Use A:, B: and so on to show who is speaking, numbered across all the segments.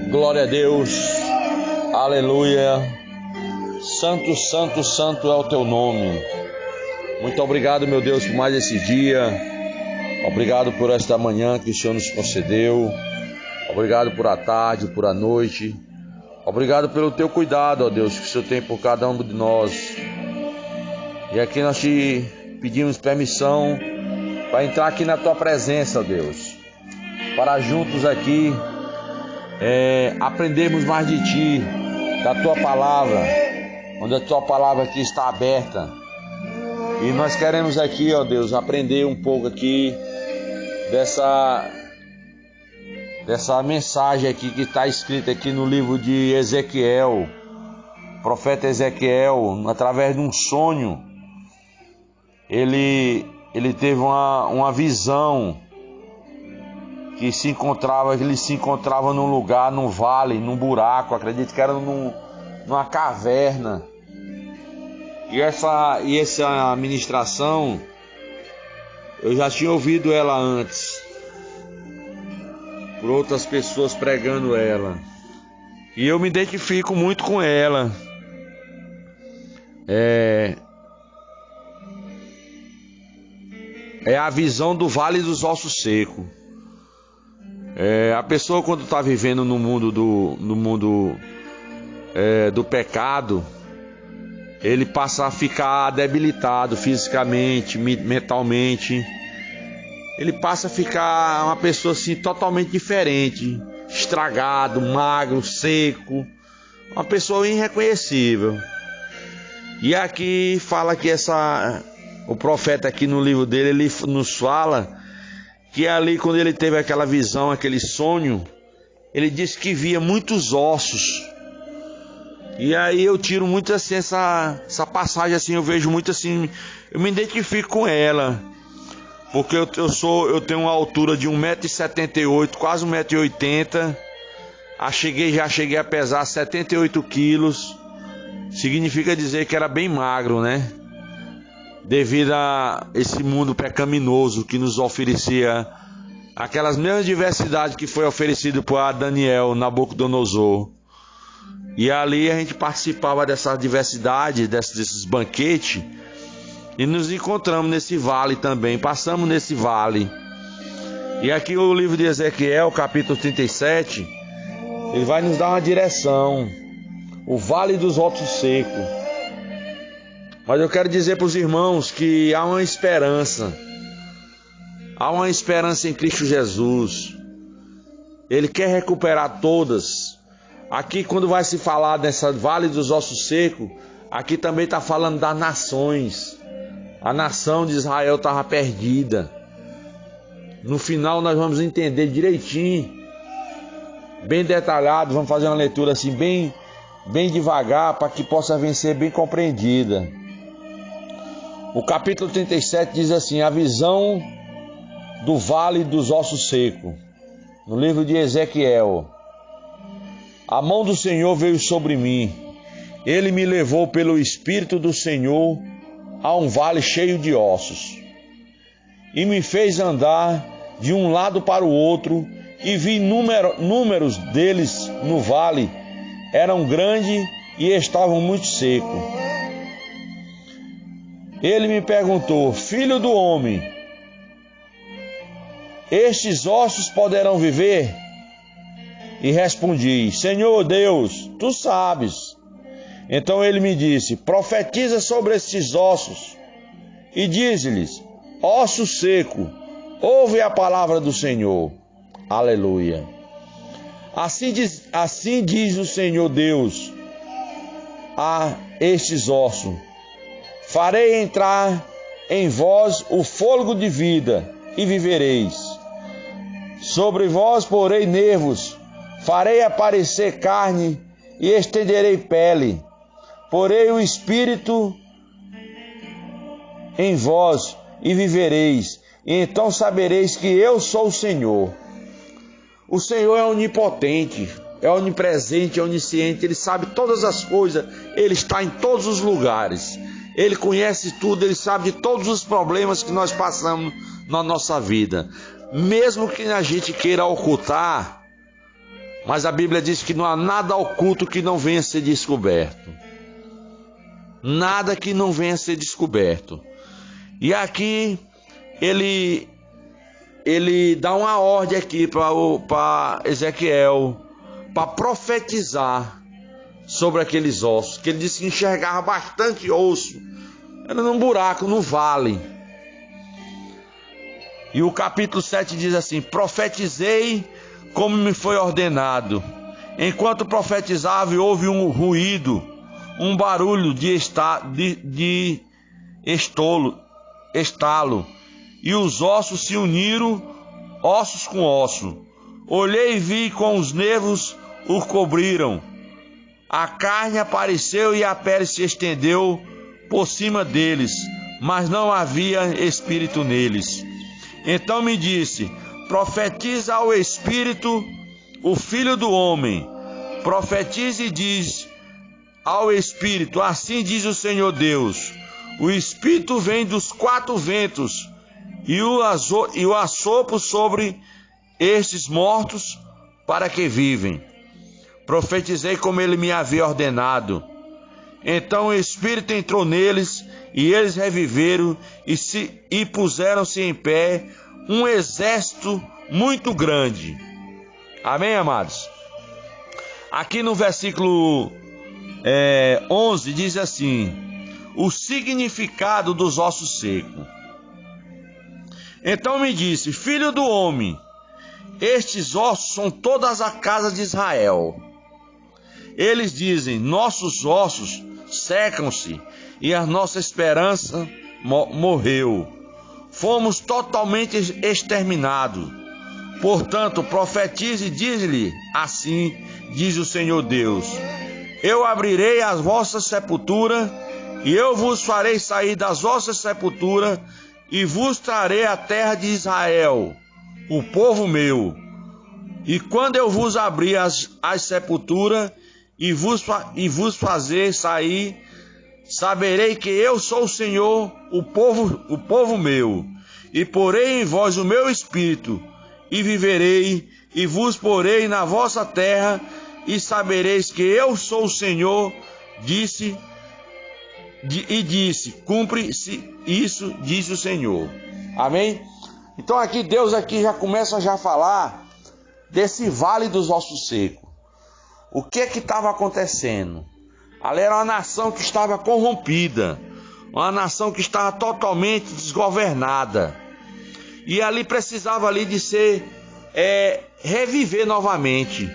A: Glória a Deus, aleluia. Santo, santo, santo é o teu nome. Muito obrigado, meu Deus, por mais esse dia. Obrigado por esta manhã que o Senhor nos concedeu. Obrigado por a tarde, por a noite. Obrigado pelo teu cuidado, ó Deus, que o Senhor tem por cada um de nós. E aqui nós te pedimos permissão para entrar aqui na tua presença, ó Deus, para juntos aqui aprendermos mais de ti, da tua palavra, onde a tua palavra aqui está aberta. E nós queremos aqui, ó Deus, aprender um pouco aqui dessa mensagem aqui que está escrita aqui no livro de Ezequiel. O profeta Ezequiel, através de um sonho, ele teve uma visão que ele se encontrava num lugar, num vale, num buraco, acredito que era numa caverna. E essa ministração, eu já tinha ouvido ela antes, por outras pessoas pregando ela, e eu me identifico muito com ela. É a visão do Vale dos Ossos Secos. A pessoa, quando está vivendo no mundo do pecado, ele passa a ficar debilitado fisicamente, mentalmente. Ele passa a ficar uma pessoa assim totalmente diferente, estragado, magro, seco, uma pessoa irreconhecível. E aqui fala que o profeta aqui no livro dele, ele nos fala que ali, quando ele teve aquela visão, aquele sonho, ele disse que via muitos ossos. E aí eu tiro muito assim essa passagem assim, eu vejo muito assim, eu me identifico com ela, porque eu tenho uma altura de 1,78 m, quase 1,80 m. Já cheguei a pesar 78 quilos. Significa dizer que era bem magro, né? Devido a esse mundo pecaminoso que nos oferecia aquelas mesmas diversidades que foi oferecido por Daniel, Nabucodonosor. E ali a gente participava dessa diversidade, desses banquetes, e nos encontramos nesse vale também, passamos nesse vale. E aqui o livro de Ezequiel, capítulo 37, ele vai nos dar uma direção, o Vale dos Ossos Secos. Mas eu quero dizer para os irmãos que há uma esperança em Cristo Jesus. Ele quer recuperar todas. Aqui, quando vai se falar dessa Vale dos Ossos Secos, aqui também está falando das nações. A nação de Israel estava perdida. No final nós vamos entender direitinho, bem detalhado, vamos fazer uma leitura assim bem devagar, para que possa vencer bem compreendida. O capítulo 37 diz assim: a visão do Vale dos Ossos Secos, no livro de Ezequiel. A mão do Senhor veio sobre mim, ele me levou pelo Espírito do Senhor a um vale cheio de ossos, e me fez andar de um lado para o outro, e vi números deles no vale, eram grandes e estavam muito secos. Ele me perguntou: filho do homem, estes ossos poderão viver? E respondi: Senhor Deus, tu sabes. Então ele me disse: profetiza sobre estes ossos e diz-lhes: osso seco, ouve a palavra do Senhor. Aleluia. Assim diz o Senhor Deus a estes ossos: farei entrar em vós o fôlego de vida, e vivereis. Sobre vós porei nervos, farei aparecer carne, e estenderei pele. Porei o Espírito em vós, e vivereis. E então sabereis que eu sou o Senhor. O Senhor é onipotente, é onipresente, é onisciente. Ele sabe todas as coisas, Ele está em todos os lugares. Ele conhece tudo, Ele sabe de todos os problemas que nós passamos na nossa vida. Mesmo que a gente queira ocultar, Mas a Bíblia diz que não há nada oculto que não venha a ser descoberto. Nada que não venha a ser descoberto. E aqui ele dá uma ordem aqui para Ezequiel, para profetizar sobre aqueles ossos, que ele disse que enxergava bastante osso, era num buraco, no vale. E o capítulo 7 diz assim: profetizei como me foi ordenado. Enquanto profetizava, houve um ruído, um barulho de estalo, e os ossos se uniram, ossos com osso. Olhei e vi com os nervos o cobriram. A carne apareceu e a pele se estendeu por cima deles, mas não havia espírito neles. Então me disse: profetiza ao Espírito, o Filho do Homem. Profetize e diz ao Espírito: assim diz o Senhor Deus, o Espírito vem dos 4 ventos e o assopro sobre estes mortos para que vivem. Profetizei como ele me havia ordenado. Então o Espírito entrou neles e eles reviveram e puseram-se em pé um exército muito grande. Amém, amados? Aqui no versículo 11 diz assim: o significado dos ossos secos. Então me disse: filho do homem, estes ossos são todas a casa de Israel. Eles dizem: nossos ossos secam-se e a nossa esperança morreu. Fomos totalmente exterminados. Portanto, profetize e diz-lhe: assim diz o Senhor Deus, eu abrirei as vossas sepulturas e eu vos farei sair das vossas sepulturas e vos trarei a terra de Israel, o povo meu. E quando eu vos abrir as sepulturas e vos fazer sair, saberei que eu sou o Senhor, o povo meu, e porei em vós o meu espírito, e viverei, e vos porei na vossa terra, e sabereis que eu sou o Senhor, disse, cumpre-se isso, diz o Senhor. Amém? Então aqui Deus já começa a falar desse vale dos ossos secos. O que estava acontecendo? Ali era uma nação que estava corrompida, uma nação que estava totalmente desgovernada, e ali precisava de ser reviver novamente.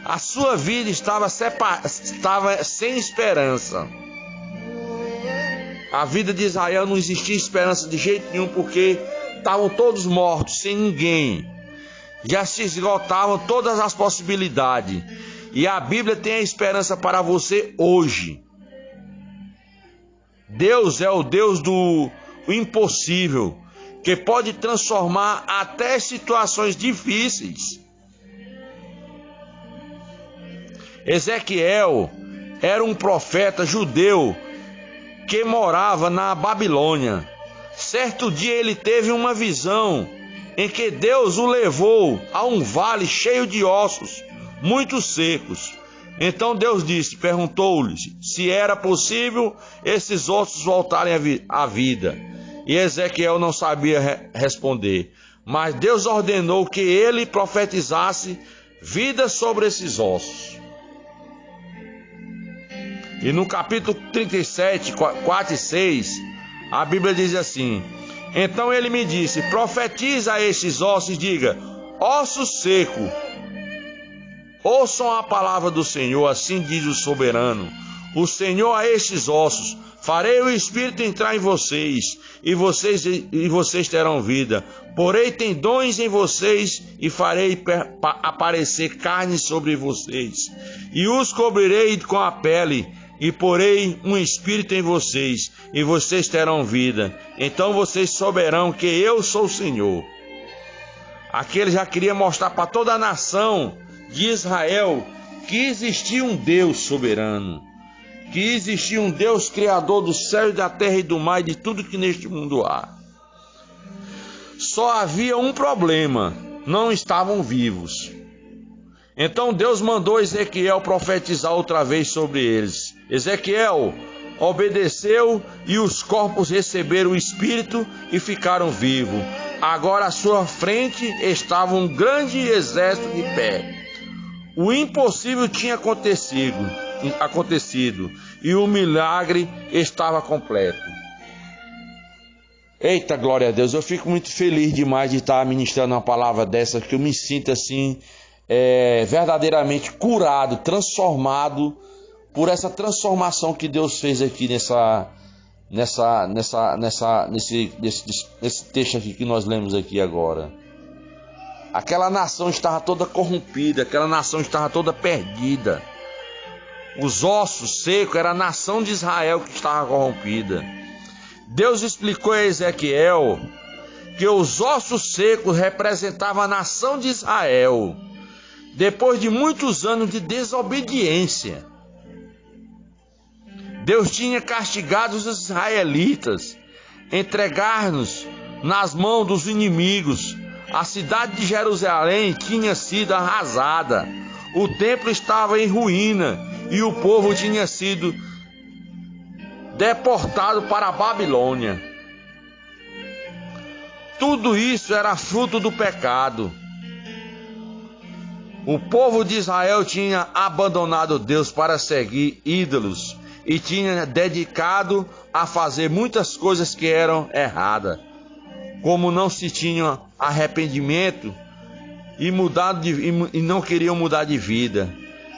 A: A sua vida estava sem esperança. A vida de Israel não existia esperança de jeito nenhum, porque estavam todos mortos, sem ninguém. Já se esgotavam todas as possibilidades. E a Bíblia tem a esperança para você hoje. Deus é o Deus do impossível, que pode transformar até situações difíceis. Ezequiel era um profeta judeu que morava na Babilônia. Certo dia ele teve uma visão em que Deus o levou a um vale cheio de ossos muito secos. Então Deus perguntou-lhe se era possível esses ossos voltarem à vida. E Ezequiel não sabia responder, mas Deus ordenou que ele profetizasse vida sobre esses ossos. E no capítulo 37, 4 e 6, a Bíblia diz assim: então ele me disse: profetiza a estes ossos e diga: ossos secos, ouçam a palavra do Senhor, assim diz o soberano, o Senhor a estes ossos: farei o Espírito entrar em vocês, e vocês terão vida. Porei tendões em vocês, e farei aparecer carne sobre vocês, e os cobrirei com a pele, e porei um espírito em vocês, e vocês terão vida. Então vocês souberão que eu sou o Senhor. Aqui ele já queria mostrar para toda a nação de Israel que existia um Deus soberano, que existia um Deus criador do céu e da terra e do mar e de tudo que neste mundo há. Só havia um problema: não estavam vivos. Então Deus mandou Ezequiel profetizar outra vez sobre eles. Ezequiel obedeceu e os corpos receberam o espírito e ficaram vivos. Agora à sua frente estava um grande exército de pé. O impossível tinha acontecido e o milagre estava completo. Eita, glória a Deus, eu fico muito feliz demais de estar ministrando uma palavra dessa, que eu me sinto assim, verdadeiramente curado, transformado por essa transformação que Deus fez aqui nesse texto aqui que nós lemos aqui agora. Aquela nação estava toda corrompida, aquela nação estava toda perdida. Os ossos secos, era a nação de Israel que estava corrompida. Deus explicou a Ezequiel que os ossos secos representavam a nação de Israel, depois de muitos anos de desobediência. Deus tinha castigado os israelitas, entregar-nos nas mãos dos inimigos. A cidade de Jerusalém tinha sido arrasada, o templo estava em ruína e o povo tinha sido deportado para a Babilônia. Tudo isso era fruto do pecado. O povo de Israel tinha abandonado Deus para seguir ídolos e tinha dedicado a fazer muitas coisas que eram erradas. Como não se tinha arrependimento e não queriam mudar de vida,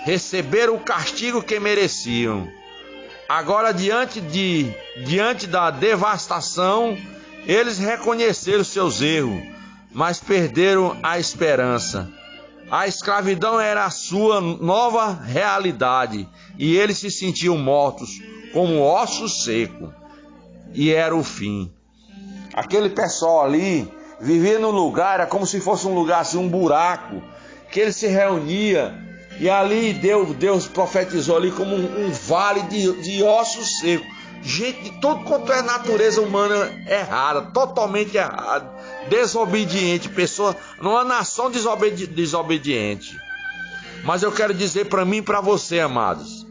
A: receberam o castigo que mereciam. Agora, diante da devastação, eles reconheceram seus erros, mas perderam a esperança. A escravidão era a sua nova realidade e eles se sentiam mortos como ossos secos, e era o fim. Aquele pessoal ali vivia num lugar, era como se fosse um lugar assim, um buraco, que eles se reuniam, e ali Deus profetizou ali como um vale de ossos secos. Gente de todo quanto é natureza humana errada, totalmente errada, desobediente, pessoa, uma nação desobediente. Mas eu quero dizer para mim e para você, amados,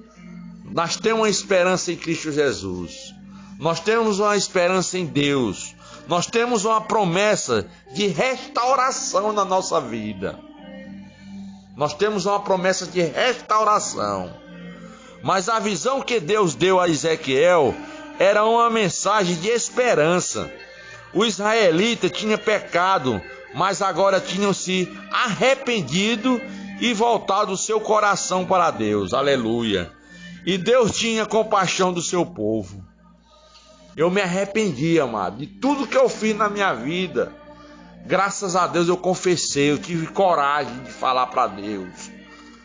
A: nós temos uma esperança em Cristo Jesus, nós temos uma esperança em Deus, nós temos uma promessa de restauração na nossa vida. Nós temos uma promessa de restauração. Mas a visão que Deus deu a Ezequiel era uma mensagem de esperança. O israelita tinha pecado, mas agora tinham se arrependido e voltado o seu coração para Deus. Aleluia. E Deus tinha compaixão do seu povo. Eu me arrependi, amado, de tudo que eu fiz na minha vida. Graças a Deus eu confessei, eu tive coragem de falar para Deus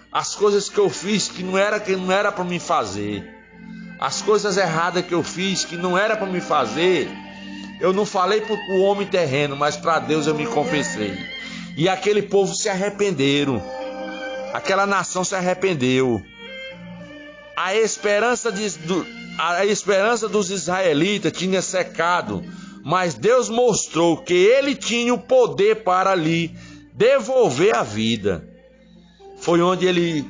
A: as coisas que eu fiz que não era para me fazer, as coisas erradas que eu fiz que não era para me fazer. Eu não falei para o homem terreno, mas para Deus eu me confessei. E aquele povo se arrependeram, aquela nação se arrependeu. A esperança dos israelitas tinha secado, mas Deus mostrou que ele tinha o poder para lhe devolver a vida. Foi onde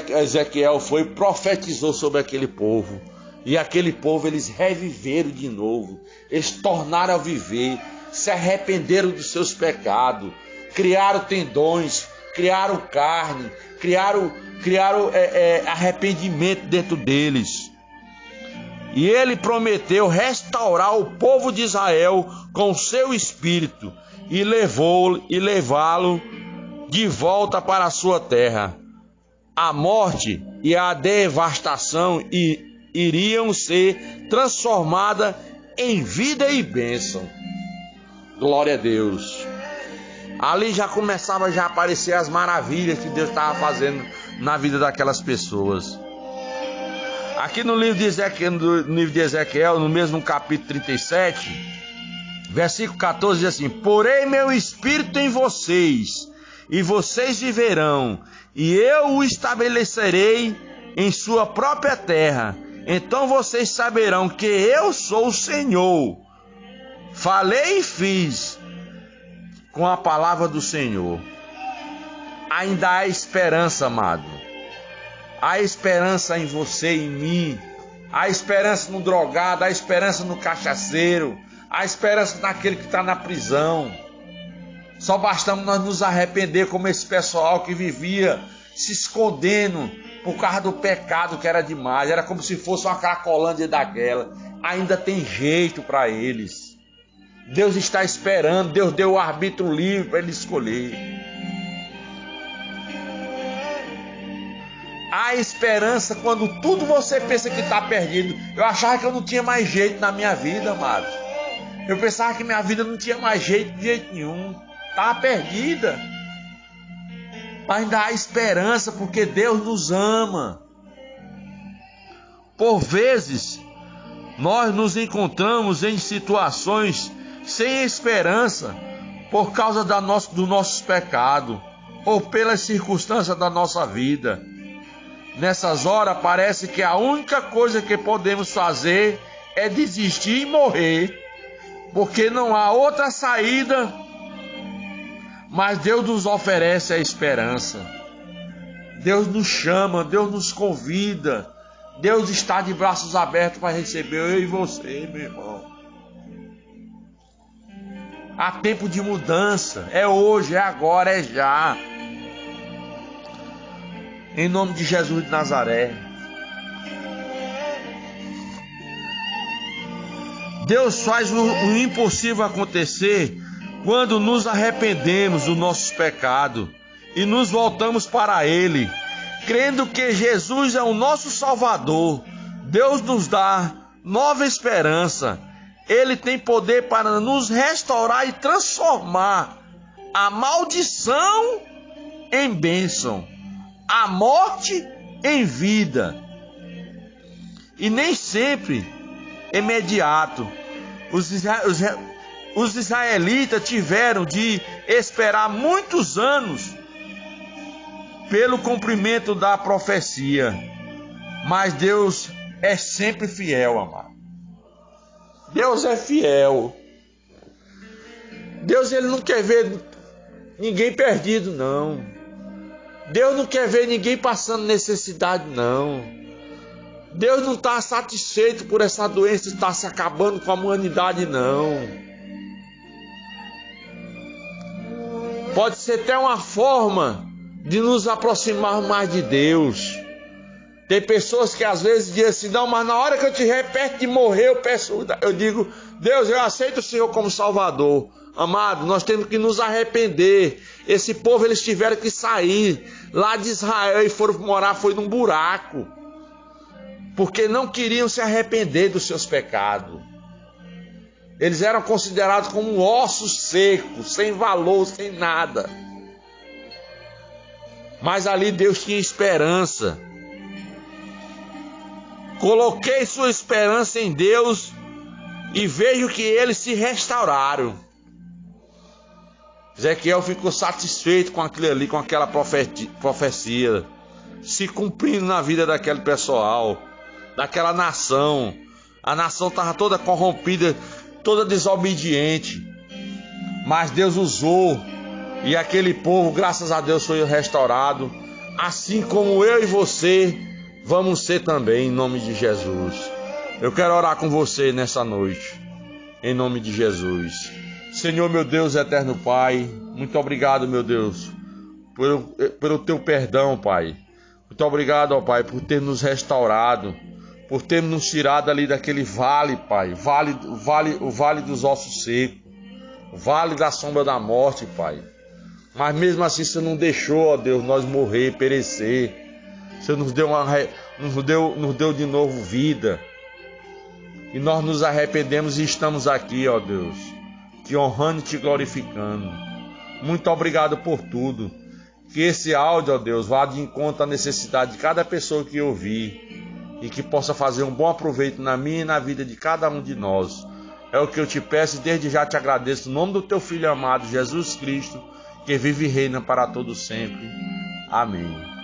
A: Ezequiel foi e profetizou sobre aquele povo. E aquele povo, eles reviveram de novo. Eles tornaram a viver, se arrependeram dos seus pecados, criaram tendões, criaram carne, criaram arrependimento dentro deles. E ele prometeu restaurar o povo de Israel com o seu espírito e levá-lo de volta para a sua terra. A morte e a devastação iriam ser transformadas em vida e bênção. Glória a Deus. Ali já começava a aparecer as maravilhas que Deus estava fazendo na vida daquelas pessoas. Aqui no livro de Ezequiel, no mesmo capítulo 37, versículo 14, diz assim: porei meu espírito em vocês, e vocês viverão, e eu o estabelecerei em sua própria terra. Então vocês saberão que eu sou o Senhor. Falei e fiz com a palavra do Senhor. ainda há esperança, amado. Há esperança em você e em mim. Há esperança no drogado, há esperança no cachaceiro, há esperança naquele que está na prisão. Só bastamos nós nos arrepender como esse pessoal que vivia se escondendo por causa do pecado que era demais. Era como se fosse uma cracolândia daquela. Ainda tem jeito para eles. Deus está esperando, Deus deu o arbítrio livre para ele escolher. Há esperança quando tudo você pensa que está perdido. Eu achava que eu não tinha mais jeito na minha vida, amado. Eu pensava que minha vida não tinha mais jeito de jeito nenhum. Estava perdida. Mas ainda há esperança porque Deus nos ama. Por vezes, nós nos encontramos em situações sem esperança por causa do nosso pecado ou pelas circunstâncias da nossa vida. Nessas horas parece que a única coisa que podemos fazer é desistir e morrer, porque não há outra saída. Mas Deus nos oferece a esperança. Deus nos chama, Deus nos convida. Deus está de braços abertos para receber eu e você, meu irmão. Há tempo de mudança. É hoje, é agora, é já. Em nome de Jesus de Nazaré. Deus faz o impossível acontecer quando nos arrependemos dos nossos pecados e nos voltamos para Ele, crendo que Jesus é o nosso Salvador. Deus nos dá nova esperança. Ele tem poder para nos restaurar e transformar a maldição em bênção, a morte em vida. E nem sempre imediato. Os israelitas tiveram de esperar muitos anos pelo cumprimento da profecia. Mas Deus é sempre fiel, amado. Deus é fiel. Deus, ele não quer ver ninguém perdido, não. Deus não quer ver ninguém passando necessidade, não. Deus não está satisfeito por essa doença estar se acabando com a humanidade, não. Pode ser até uma forma de nos aproximar mais de Deus. Tem pessoas que às vezes dizem assim: não, mas na hora que eu estiver perto de morrer, eu digo: Deus, eu aceito o Senhor como Salvador. Amado, nós temos que nos arrepender. Esse povo, eles tiveram que sair lá de Israel e foram morar, foi num buraco, porque não queriam se arrepender dos seus pecados. Eles eram considerados como ossos secos, sem valor, sem nada. Mas ali Deus tinha esperança. Coloquei sua esperança em Deus e vejo que eles se restauraram. Ezequiel ficou satisfeito com aquilo ali, com aquela profecia se cumprindo na vida daquele pessoal, daquela nação. A nação estava toda corrompida, toda desobediente, mas Deus usou, e aquele povo, graças a Deus, foi restaurado, assim como eu e você vamos ser também, em nome de Jesus. Eu quero orar com você nessa noite, em nome de Jesus. Senhor, meu Deus, eterno Pai, muito obrigado, meu Deus, pelo teu perdão, Pai. Muito obrigado, ó Pai, por ter nos restaurado, por ter nos tirado ali daquele vale, Pai, o vale dos ossos secos, o vale da sombra da morte, Pai. Mas mesmo assim você não deixou, ó Deus, nós morrer, perecer. Você nos deu de novo vida. E nós nos arrependemos e estamos aqui, ó Deus, te honrando e te glorificando. Muito obrigado por tudo. Que esse áudio, ó Deus, vá de encontro à necessidade de cada pessoa que ouvir, e que possa fazer um bom aproveito na minha e na vida de cada um de nós. É o que eu te peço e desde já te agradeço, no nome do teu Filho amado, Jesus Cristo, que vive e reina para todo sempre. Amém.